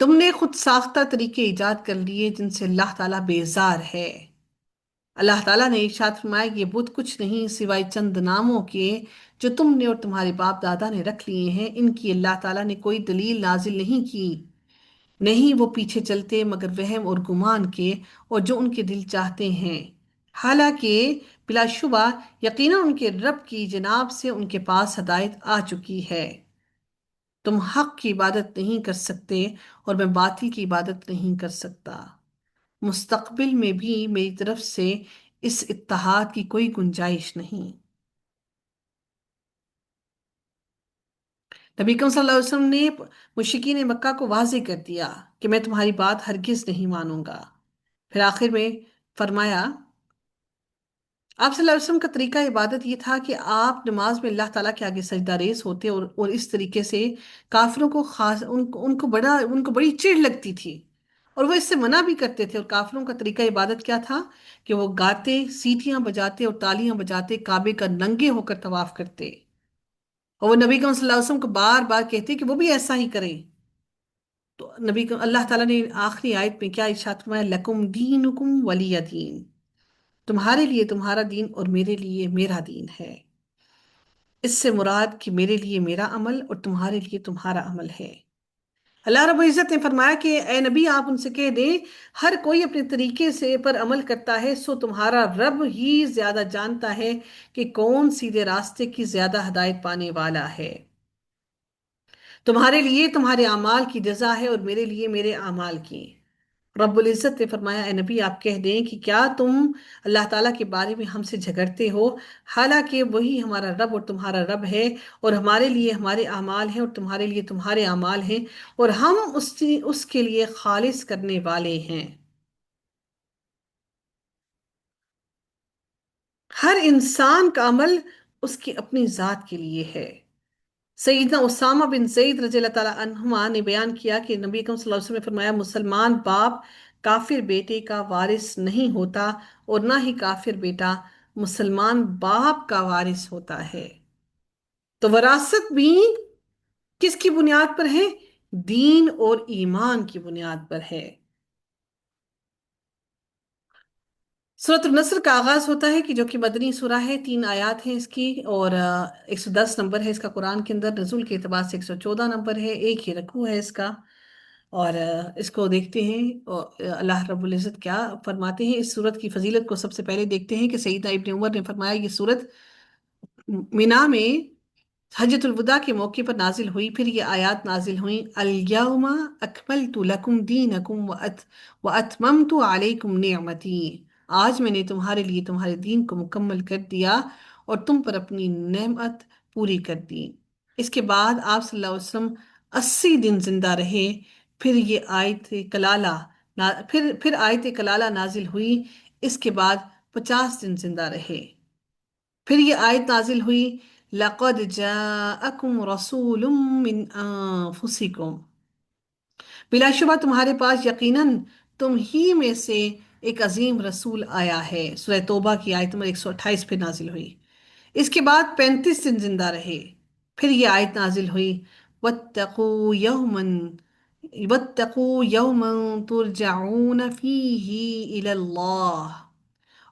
تم نے خود ساختہ طریقے ایجاد کر لیے جن سے اللہ تعالیٰ بیزار ہے۔ اللہ تعالیٰ نے ارشاد فرمایا کہ یہ بت کچھ نہیں سوائے چند ناموں کے جو تم نے اور تمہارے باپ دادا نے رکھ لیے ہیں، ان کی اللہ تعالیٰ نے کوئی دلیل نازل نہیں کی، نہیں وہ پیچھے چلتے مگر وہم اور گمان کے، اور جو ان کے دل چاہتے ہیں۔ حالانکہ بلا شبہ یقیناً ان کے رب کی جناب سے ان کے پاس ہدایت آ چکی ہے۔ تم حق کی عبادت نہیں کر سکتے اور میں باطل کی عبادت نہیں کر سکتا۔ مستقبل میں بھی میری طرف سے اس اتحاد کی کوئی گنجائش نہیں۔ نبی کریم صلی اللہ علیہ وسلم نے مشرکین مکہ کو واضح کر دیا کہ میں تمہاری بات ہرگز نہیں مانوں گا۔ پھر آخر میں فرمایا، آپ صلی اللہ علیہ وسلم کا طریقہ عبادت یہ تھا کہ آپ نماز میں اللہ تعالیٰ کے آگے سجدہ ریز ہوتے، اور اس طریقے سے کافروں کو خاص ان کو بڑی چڑ لگتی تھی، اور وہ اس سے منع بھی کرتے تھے۔ اور کافروں کا طریقہ عبادت کیا تھا کہ وہ گاتے، سیٹیاں بجاتے اور تالیاں بجاتے کعبے کا ننگے ہو کر طواف کرتے، اور وہ نبی کریم صلی اللہ علیہ وسلم کو بار بار کہتے کہ وہ بھی ایسا ہی کریں۔ تو اللہ تعالیٰ نے آخری آیت میں کیا ارشاد فرمایا، لکم دینکم ولی دین، تمہارے لیے تمہارا دین اور میرے لیے میرا دین ہے۔ اس سے مراد کہ میرے لیے میرا عمل اور تمہارے لیے تمہارا عمل ہے۔ اللہ رب العزت نے فرمایا کہ اے نبی آپ ان سے کہہ دیں، ہر کوئی اپنے طریقے سے پر عمل کرتا ہے، سو تمہارا رب ہی زیادہ جانتا ہے کہ کون سیدھے راستے کی زیادہ ہدایت پانے والا ہے۔ تمہارے لیے تمہارے اعمال کی جزا ہے اور میرے لیے میرے اعمال کی۔ رب العزت نے فرمایا اے نبی آپ کہہ دیں کہ کیا تم اللہ تعالیٰ کے بارے میں ہم سے جھگڑتے ہو، حالانکہ وہی ہمارا رب اور تمہارا رب ہے، اور ہمارے لیے ہمارے اعمال ہیں اور تمہارے لیے تمہارے اعمال ہیں، اور ہم اس کے لیے خالص کرنے والے ہیں۔ ہر انسان کا عمل اس کی اپنی ذات کے لیے ہے۔ سیدنا اسامہ بن زید رضی اللہ تعالیٰ عنہما نے بیان کیا کہ نبی اکرم صلی اللہ علیہ وسلم نے فرمایا، مسلمان باپ کافر بیٹے کا وارث نہیں ہوتا، اور نہ ہی کافر بیٹا مسلمان باپ کا وارث ہوتا ہے۔ تو وراثت بھی کس کی بنیاد پر ہے؟ دین اور ایمان کی بنیاد پر ہے۔ سورۃ النصر کا آغاز ہوتا ہے کہ جو کہ مدنی سورہ ہے، 3 آیات ہیں اس کی، اور 110 نمبر ہے اس کا قرآن کے اندر، نزول کے اعتبار سے 114 نمبر ہے، ایک ہی رکوع ہے اس کا۔ اور اس کو دیکھتے ہیں اور اللہ رب العزت کیا فرماتے ہیں۔ اس سورت کی فضیلت کو سب سے پہلے دیکھتے ہیں کہ سیدنا ابن عمر نے فرمایا یہ سورت مینا میں حجۃ الوداع کے موقع پر نازل ہوئی، پھر یہ آیات نازل ہوئیں، الیوم اکملت لکم دینکم واتممت علیکم نعمتی، آج میں نے تمہارے لیے تمہارے دین کو مکمل کر دیا اور تم پر اپنی نعمت پوری کر دی۔ اس کے بعد آپ صلی اللہ علیہ وسلم 80 دن زندہ رہے، پھر یہ پھر آیت کلالہ نازل ہوئی، اس کے بعد 50 دن زندہ رہے، پھر یہ آیت نازل ہوئی، لَقَدْ جَاءَكُمْ رَسُولٌ مِّنْ أَنفُسِكُمْ، بلا شبہ تمہارے پاس یقیناً تم ہی میں سے ایک عظیم رسول آیا ہے۔ سورہ توبہ کی آیت نمبر 128 پہ نازل ہوئی۔ اس کے بعد 35 دن زندہ رہے، پھر یہ آیت نازل ہوئی، وَاتَّقُوا يَوْمًا وَاتَّقُوا يَوْمًا تُرْجَعُونَ فِيهِ إِلَى اللَّهِ،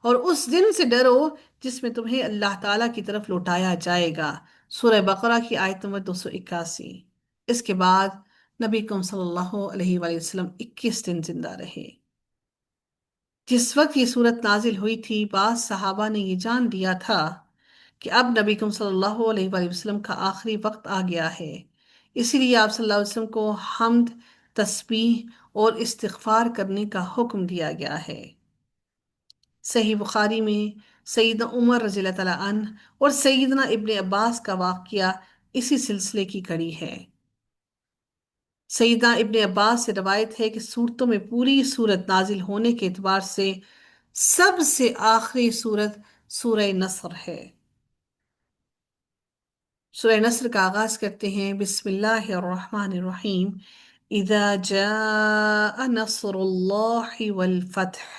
اور اس دن سے ڈرو جس میں تمہیں اللہ تعالیٰ کی طرف لوٹایا جائے گا۔ سورہ بقرہ کی آیت نمبر 281۔ اس کے بعد نبی کریم صلی اللہ علیہ وآلہ وسلم 21 دن زندہ رہے۔ جس وقت یہ صورت نازل ہوئی تھی، بعض صحابہ نے یہ جان لیا تھا کہ اب نبی کریم صلی اللہ علیہ وآلہ وسلم کا آخری وقت آ گیا ہے، اسی لیے آپ صلی اللہ علیہ وسلم کو حمد، تسبیح اور استغفار کرنے کا حکم دیا گیا ہے۔ صحیح بخاری میں سیدنا عمر رضی اللہ تعالیٰ عنہ اور سیدنا ابن عباس کا واقعہ اسی سلسلے کی کڑی ہے۔ سیدنا ابن عباس سے روایت ہے کہ صورتوں میں پوری صورت نازل ہونے کے اعتبار سے سب سے آخری صورت سورہ نصر ہے۔ سورہ نصر کا آغاز کرتے ہیں، بسم اللہ الرحمن الرحیم، اذا جاء نصر اللہ والفتح،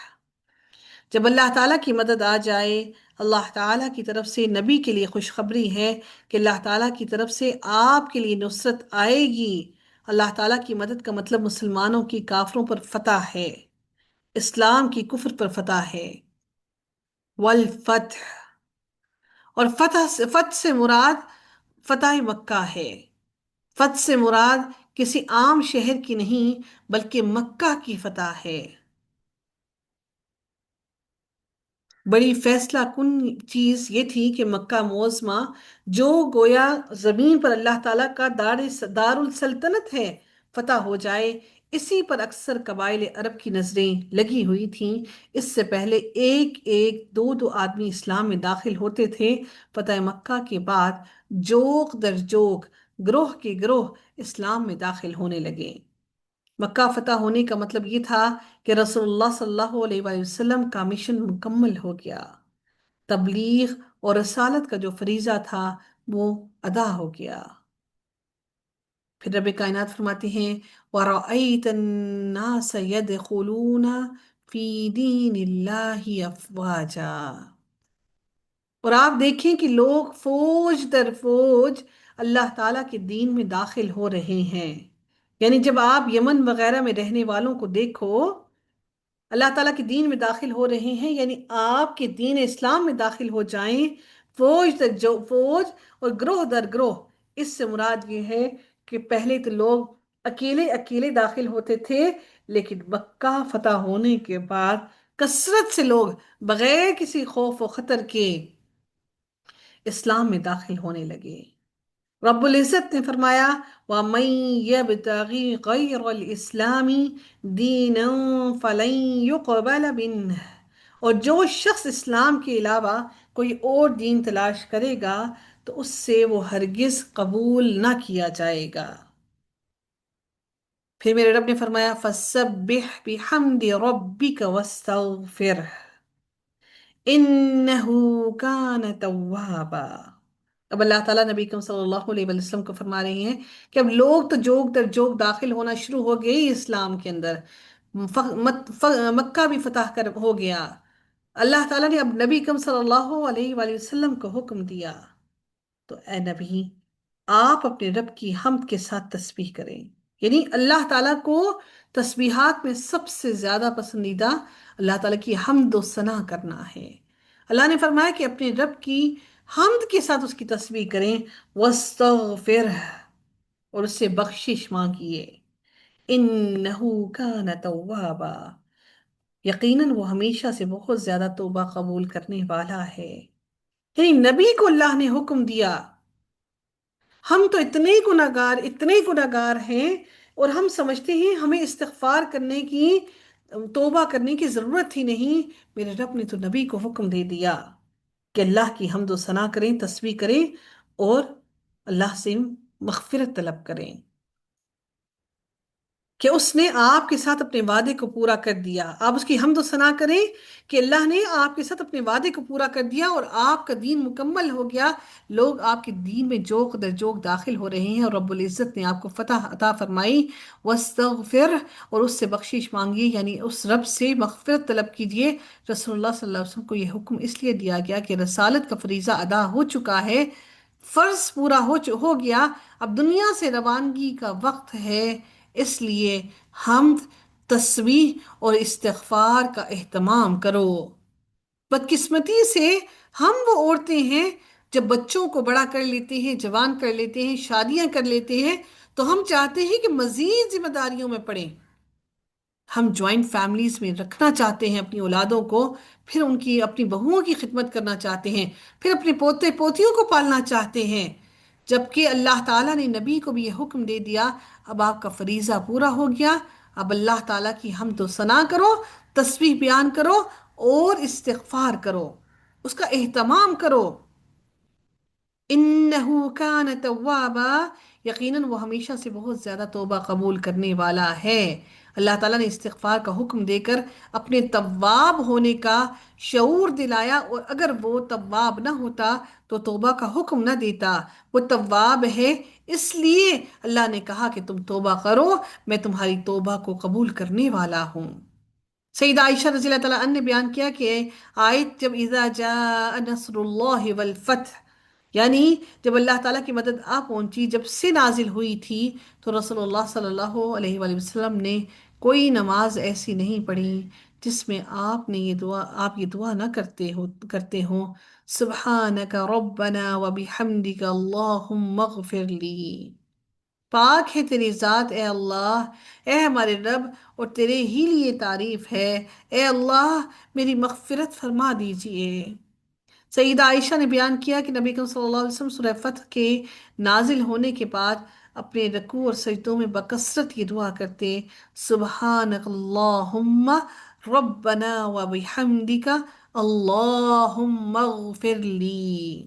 جب اللہ تعالیٰ کی مدد آ جائے۔ اللہ تعالیٰ کی طرف سے نبی کے لیے خوشخبری ہے کہ اللہ تعالیٰ کی طرف سے آپ کے لیے نصرت آئے گی اللہ تعالیٰ کی مدد کا مطلب مسلمانوں کی کافروں پر فتح ہے، اسلام کی کفر پر فتح ہے۔ والفتح، اور فتح سے مراد فتح مکہ ہے۔ فتح سے مراد کسی عام شہر کی نہیں بلکہ مکہ کی فتح ہے۔ بڑی فیصلہ کن چیز یہ تھی کہ مکہ معظمہ جو گویا زمین پر اللہ تعالیٰ کا دار السلطنت ہے فتح ہو جائے، اسی پر اکثر قبائل عرب کی نظریں لگی ہوئی تھیں۔ اس سے پہلے ایک ایک دو دو آدمی اسلام میں داخل ہوتے تھے۔ فتح مکہ کے بعد جوق در جوق، گروہ کے گروہ اسلام میں داخل ہونے لگے۔ مکہ فتح ہونے کا مطلب یہ تھا کہ رسول اللہ صلی اللہ علیہ وآلہ وسلم کا مشن مکمل ہو گیا، تبلیغ اور رسالت کا جو فریضہ تھا وہ ادا ہو گیا۔ پھر رب کائنات فرماتے ہیں وَرَأَيْتَ النَّاسَ يَدْخُلُونَ فِي دِينِ اللَّهِ أَفْوَاجًا، اور آپ دیکھیں کہ لوگ فوج در فوج اللہ تعالیٰ کے دین میں داخل ہو رہے ہیں۔ یعنی جب آپ یمن وغیرہ میں رہنے والوں کو دیکھو اللہ تعالیٰ کے دین میں داخل ہو رہے ہیں، یعنی آپ کے دین اسلام میں داخل ہو جائیں، فوج در جو فوج اور گروہ در گروہ۔ اس سے مراد یہ ہے کہ پہلے تو لوگ اکیلے اکیلے داخل ہوتے تھے، لیکن مکہ فتح ہونے کے بعد کثرت سے لوگ بغیر کسی خوف و خطر کے اسلام میں داخل ہونے لگے۔ رب العزت نے فرمایا وَمَن يَبْتَغِ غَيْرَ الْإِسْلَامِ دِينًا فَلَن يُقْبَلَ مِنْهُ، اور جو شخص اسلام کے علاوہ کوئی اور دین تلاش کرے گا تو اس سے وہ ہرگز قبول نہ کیا جائے گا۔ پھر میرے رب نے فرمایا فَسَبِّحْ بِحَمْدِ رَبِّكَ وَاسْتَغْفِرْهُ إِنَّهُ كَانَ تَوَّابًا۔ اب اللہ تعالیٰ نبی کریم صلی اللہ علیہ وسلم کو فرما رہے ہیں کہ اب لوگ تو جوک در جوک داخل ہونا شروع ہو گئے اسلام کے اندر، مکہ بھی فتح کر ہو گیا۔ اللہ تعالیٰ نے اب نبی کریم صلی اللہ علیہ وآلہ وسلم کو حکم دیا تو اے نبی آپ اپنے رب کی حمد کے ساتھ تسبیح کریں۔ یعنی اللہ تعالیٰ کو تسبیحات میں سب سے زیادہ پسندیدہ اللہ تعالیٰ کی حمد و ثنا کرنا ہے۔ اللہ نے فرمایا کہ اپنے رب کی حمد کے ساتھ اس کی تسبیح کریں، وَاسْتَغْفِرْهُ، اور اس سے بخشش مانگیے، إِنَّهُ كَانَ تَوَّابًا، یقیناً وہ ہمیشہ سے بہت زیادہ توبہ قبول کرنے والا ہے۔ یعنی نبی کو اللہ نے حکم دیا، ہم تو اتنے گناہگار ہیں اور ہم سمجھتے ہیں ہمیں استغفار کرنے کی، توبہ کرنے کی ضرورت ہی نہیں۔ میرے رب نے تو نبی کو حکم دے دیا کہ اللہ کی حمد و ثنا کریں، تسبیح کریں اور اللہ سے مغفرت طلب کریں کہ اس نے آپ کے ساتھ اپنے وعدے کو پورا کر دیا۔ آپ اس کی حمد و ثنا کریں کہ اللہ نے آپ کے ساتھ اپنے وعدے کو پورا کر دیا اور آپ کا دین مکمل ہو گیا، لوگ آپ کے دین میں جوق در جوق داخل ہو رہے ہیں، اور رب العزت نے آپ کو فتح عطا فرمائی۔ واستغفر، اور اس سے بخشش مانگیے، یعنی اس رب سے مغفرت طلب کیجیے۔ رسول اللہ صلی اللہ علیہ وسلم کو یہ حکم اس لیے دیا گیا کہ رسالت کا فریضہ ادا ہو چکا ہے، فرض پورا ہو گیا، اب دنیا سے روانگی کا وقت ہے، اس لیے حمد، تسبیح اور استغفار کا اہتمام کرو۔ بدقسمتی سے ہم وہ عورتیں ہیں جب بچوں کو بڑا کر لیتے ہیں، جوان کر لیتے ہیں، شادیاں کر لیتے ہیں، تو ہم چاہتے ہیں کہ مزید ذمہ داریوں میں پڑیں۔ ہم جوائنٹ فیملیز میں رکھنا چاہتے ہیں اپنی اولادوں کو، پھر ان کی اپنی بہوؤں کی خدمت کرنا چاہتے ہیں، پھر اپنے پوتے پوتیوں کو پالنا چاہتے ہیں، جبکہ اللہ تعالیٰ نے نبی کو بھی یہ حکم دے دیا اب آپ کا فریضہ پورا ہو گیا، اب اللہ تعالیٰ کی حمد و ثنا کرو، تسبیح بیان کرو اور استغفار کرو، اس کا اہتمام کرو۔ انہو کان توابا، یقیناً وہ ہمیشہ سے بہت زیادہ توبہ قبول کرنے والا ہے۔ اللہ تعالیٰ نے استغفار کا حکم دے کر اپنے تواب ہونے کا شعور دلایا، اور اگر وہ تواب نہ ہوتا تو توبہ کا حکم نہ دیتا۔ وہ تواب ہے، اس لیے اللہ نے کہا کہ تم توبہ کرو، میں تمہاری توبہ کو قبول کرنے والا ہوں۔ سیدہ عائشہ رضی اللہ تعالیٰ عنہ نے بیان کیا کہ آیت جب اذا جاء نصر اللہ والفتح، یعنی جب اللہ تعالیٰ کی مدد آ پہنچی، جب سے نازل ہوئی تھی، تو رسول اللہ صلی اللہ علیہ وآلہ وسلم نے کوئی نماز ایسی نہیں پڑھی جس میں آپ یہ دعا نہ کرتے ہو، سبحانک ربنا وبحمدک اللہم اغفر لی، پاک ہے تیری ذات اے اللہ، اے ہمارے رب، اور تیرے ہی لیے تعریف ہے، اے اللہ میری مغفرت فرما دیجئے۔ سیدہ عائشہ نے بیان کیا کہ نبی کریم صلی اللہ علیہ وسلم سورہ فتح کے نازل ہونے کے بعد اپنے رکوع اور سجدوں میں بکثرت یہ دعا کرتے، سبحانک اللہم ربنا وبحمدک اللہم اغفر لی۔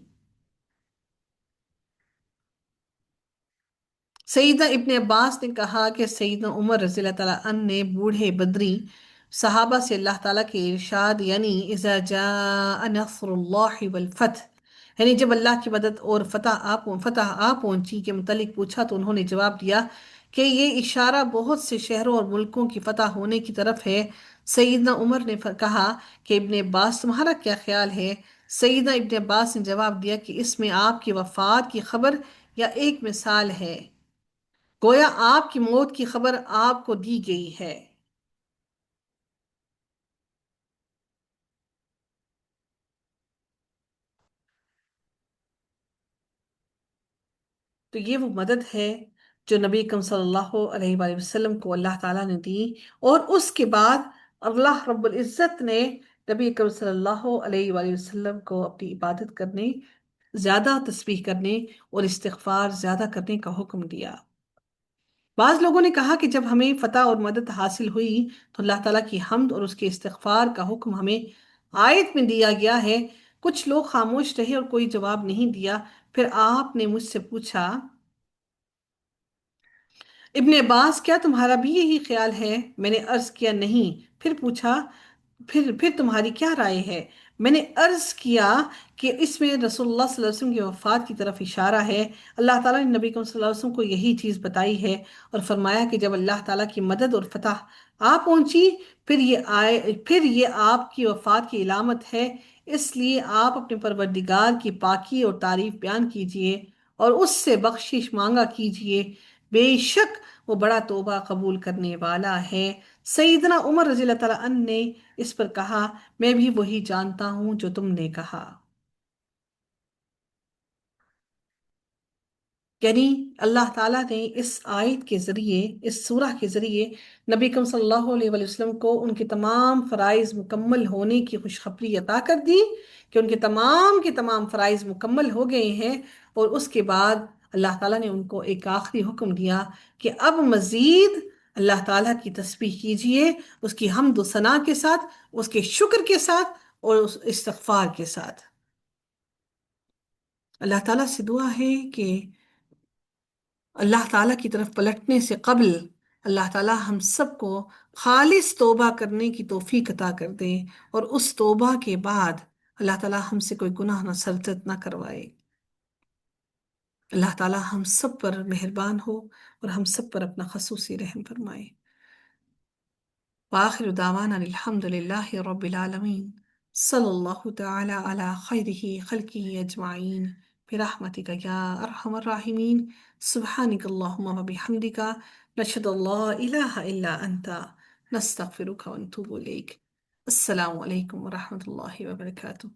سیدنا ابن عباس نے کہا کہ سیدنا عمر رضی اللہ تعالیٰ عنہ نے بوڑھے بدری صحابہ سے اللہ تعالیٰ کے ارشاد، یعنی اذا جاء نصر اللہ والفتح، یعنی جب اللہ کی مدد اور فتح آ پہنچی کے متعلق پوچھا، تو انہوں نے جواب دیا کہ یہ اشارہ بہت سے شہروں اور ملکوں کی فتح ہونے کی طرف ہے۔ سیدنا عمر نے کہا کہ ابن عباس تمہارا کیا خیال ہے؟ سیدنا ابن عباس نے جواب دیا کہ اس میں آپ کی وفات کی خبر یا ایک مثال ہے، گویا آپ کی موت کی خبر آپ کو دی گئی ہے۔ تو یہ وہ مدد ہے جو نبی اکرم صلی اللہ علیہ وآلہ وسلم کو اللہ تعالیٰ نے دی، اور اس کے بعد اللہ رب العزت نے نبی اکرم صلی اللہ علیہ وآلہ وسلم کو اپنی عبادت کرنے، زیادہ تسبیح کرنے اور استغفار زیادہ کرنے کا حکم دیا۔ بعض لوگوں نے کہا کہ جب ہمیں فتح اور مدد حاصل ہوئی تو اللہ تعالیٰ کی حمد اور اس کے استغفار کا حکم ہمیں آیت میں دیا گیا ہے۔ کچھ لوگ خاموش رہے اور کوئی جواب نہیں دیا۔ پھر آپ نے مجھ سے پوچھا، ابن عباس کیا تمہارا بھی یہی خیال ہے؟ میں نے عرض کیا نہیں۔ پھر پوچھا، پھر تمہاری کیا رائے ہے؟ میں نے عرض کیا کہ اس میں رسول اللہ صلی اللہ علیہ وسلم کی وفات کی طرف اشارہ ہے۔ اللہ تعالیٰ نے نبی کریم صلی اللہ علیہ وسلم کو یہی چیز بتائی ہے اور فرمایا کہ جب اللہ تعالیٰ کی مدد اور فتح آ پہنچی، پھر یہ آپ کی وفات کی علامت ہے، اس لیے آپ اپنے پروردگار کی پاکی اور تعریف بیان کیجئے اور اس سے بخشش مانگا کیجئے، بے شک وہ بڑا توبہ قبول کرنے والا ہے۔ سیدنا عمر رضی اللہ تعالیٰ عنہ نے اس پر کہا، میں بھی وہی جانتا ہوں جو تم نے کہا۔ یعنی اللہ تعالیٰ نے اس آیت کے ذریعے، اس سورہ کے ذریعے نبی اکرم صلی اللہ علیہ وآلہ وسلم کو ان کے تمام فرائض مکمل ہونے کی خوشخبری عطا کر دی کہ ان کے تمام فرائض مکمل ہو گئے ہیں، اور اس کے بعد اللہ تعالیٰ نے ان کو ایک آخری حکم دیا کہ اب مزید اللہ تعالیٰ کی تسبیح کیجئے، اس کی حمد و ثنا کے ساتھ، اس کے شکر کے ساتھ اور اس استغفار کے ساتھ۔ اللہ تعالیٰ سے دعا ہے کہ اللہ تعالیٰ کی طرف پلٹنے سے قبل اللہ تعالیٰ ہم سب کو خالص توبہ کرنے کی توفیق عطا کر دے، اور اس توبہ کے بعد اللہ تعالیٰ ہم سے کوئی گناہ نہ سرزد نہ کروائے۔ اللہ تعالیٰ ہم سب پر مہربان ہو اور ہم سب پر اپنا خصوصی رحم فرمائے۔ وآخر دعوانا الحمد للہ رب العالمین، صلی اللہ تعالی علی خیرہ خلقہ اجمعین، برحمتک یا ارحم الراحمین، سبحانک اللہم وبحمدک، نشہد ان لا الہ الا انت، نستغفرک ونتوب الیک۔ السلام علیکم ورحمۃ اللہ وبرکاتہ۔